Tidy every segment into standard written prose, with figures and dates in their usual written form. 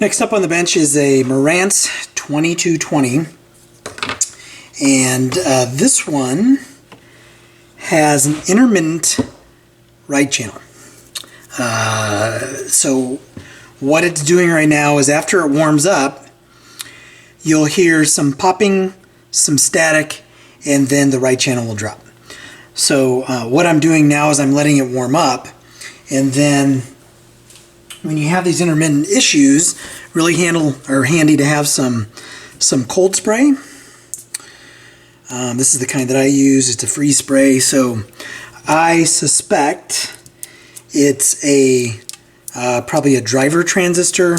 Next up on the bench is a Marantz 2220, and this one has an intermittent right channel. So what it's doing right now is after it warms up, you'll hear some popping, some static, and then the right channel will drop. So what I'm doing now is I'm letting it warm up, and then when you have these intermittent issues, really handy to have some cold spray. This is the kind that I use. It's a freeze spray, so I suspect it's a probably a driver transistor.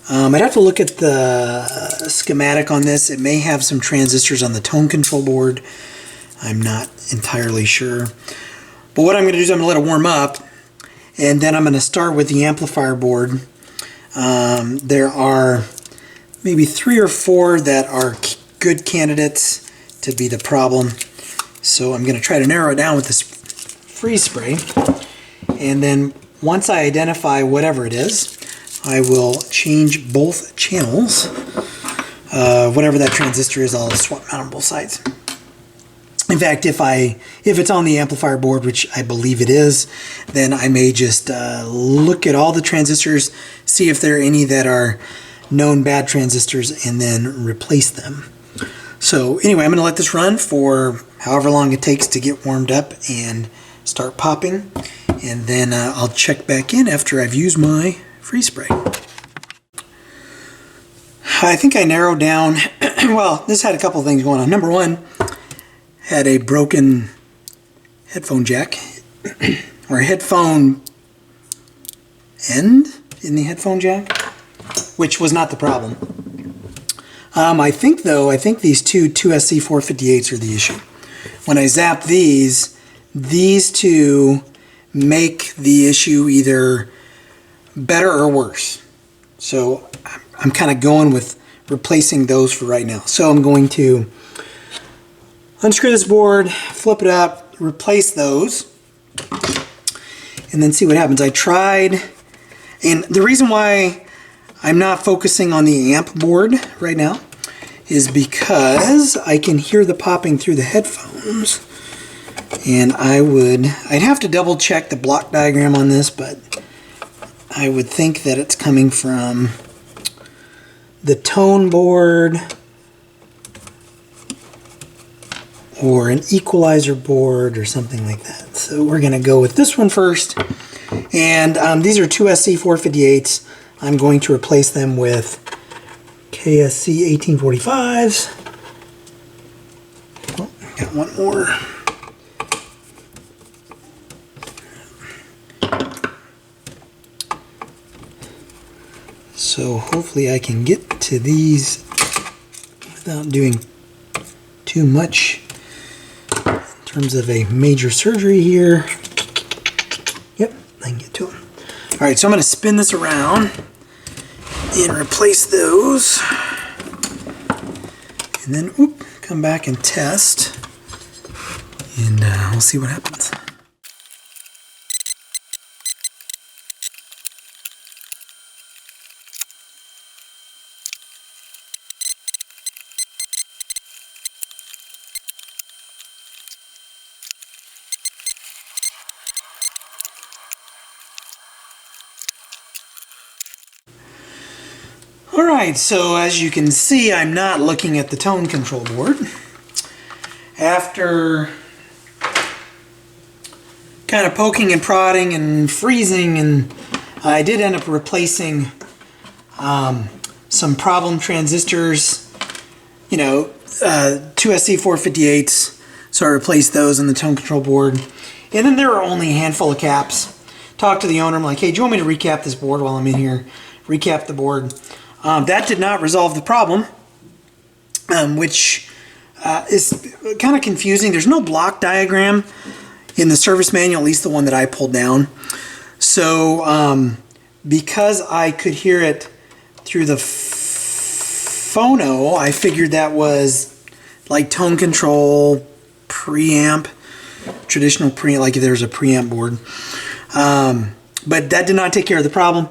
I'd have to look at the schematic on this. It may have some transistors on the tone control board. I'm not entirely sure. But what I'm going to do is I'm going to let it warm up, and then I'm going to start with the amplifier board. There are maybe 3 or 4 that are good candidates to be the problem. So I'm going to try to narrow it down with this freeze spray. And then once I identify whatever it is, I will change both channels. Whatever that transistor is, I'll swap out on both sides. In fact, if it's on the amplifier board, which I believe it is, then I may just look at all the transistors, see if there are any that are known bad transistors, and then replace them. So anyway, I'm going to let this run for however long it takes to get warmed up and start popping, and then I'll check back in after I've used my freeze spray. I think I narrowed down, well, this had a couple of things going on. Number one, had a broken headphone jack, or a headphone end in the headphone jack, which was not the problem. I think these two 2SC458s are the issue. When I zap these two make the issue either better or worse. So I'm kind of going with replacing those for right now. So I'm going to unscrew this board, flip it up, replace those, and then see what happens. I tried, and the reason why I'm not focusing on the amp board right now is because I can hear the popping through the headphones, and I'd have to double check the block diagram on this, but I would think that it's coming from the tone board or an equalizer board or something like that. So we're going to go with this one first. And these are 2SC458s. I'm going to replace them with KSC 1845s. Oh, got one more. So hopefully I can get to these without doing too much in terms of a major surgery here. Yep, I can get to them. All right, so I'm going to spin this around and replace those, and then come back and test, and we'll see what happens. Alright, so as you can see, I'm not looking at the tone control board. After kind of poking and prodding and freezing, and I did end up replacing some problem transistors, 2SC458s, so I replaced those on the tone control board. And then there were only a handful of caps. Talked to the owner, I'm like, hey, do you want me to recap this board while I'm in here? Recap the board. That did not resolve the problem, which is kind of confusing. There's no block diagram in the service manual, at least the one that I pulled down. So because I could hear it through the phono, I figured that was like tone control, preamp, traditional preamp, like if there's a preamp board. But that did not take care of the problem.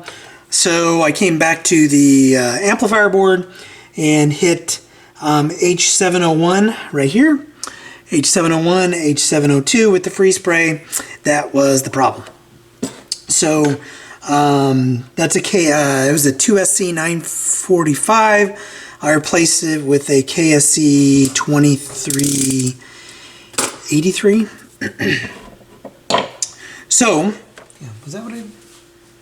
So I came back to the amplifier board and hit H701 right here. H701, H702 with the free spray. That was the problem. So that's a it was a 2SC 945. I replaced it with a KSC 2383. So, yeah, was that what I...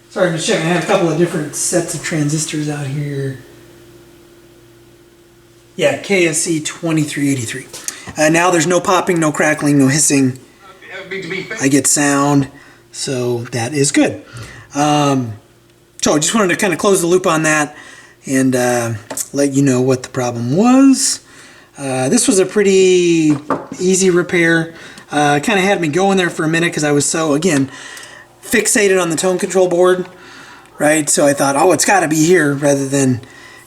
Sorry, I'm just checking. I have a couple of different sets of transistors out here. Yeah, KSC 2383. Now there's no popping, no crackling, no hissing. I get sound, so that is good. So I just wanted to kind of close the loop on that and let you know what the problem was. This was a pretty easy repair. Kind of had me going there for a minute because I was so, again, fixated on the tone control board, right? So I thought, oh, it's got to be here rather than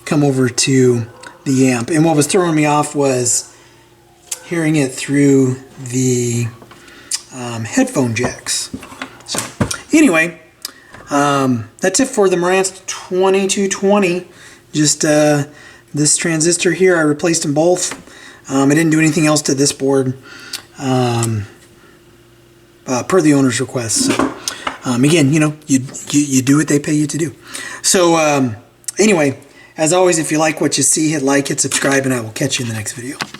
come over to the amp. And what was throwing me off was hearing it through the headphone jacks. So anyway, that's it for the Marantz 2220. Just this transistor here, I replaced them both. I didn't do anything else to this board per the owner's request. So, again, you know, you do what they pay you to do. So anyway, as always, if you like what you see, hit like, hit subscribe, and I will catch you in the next video.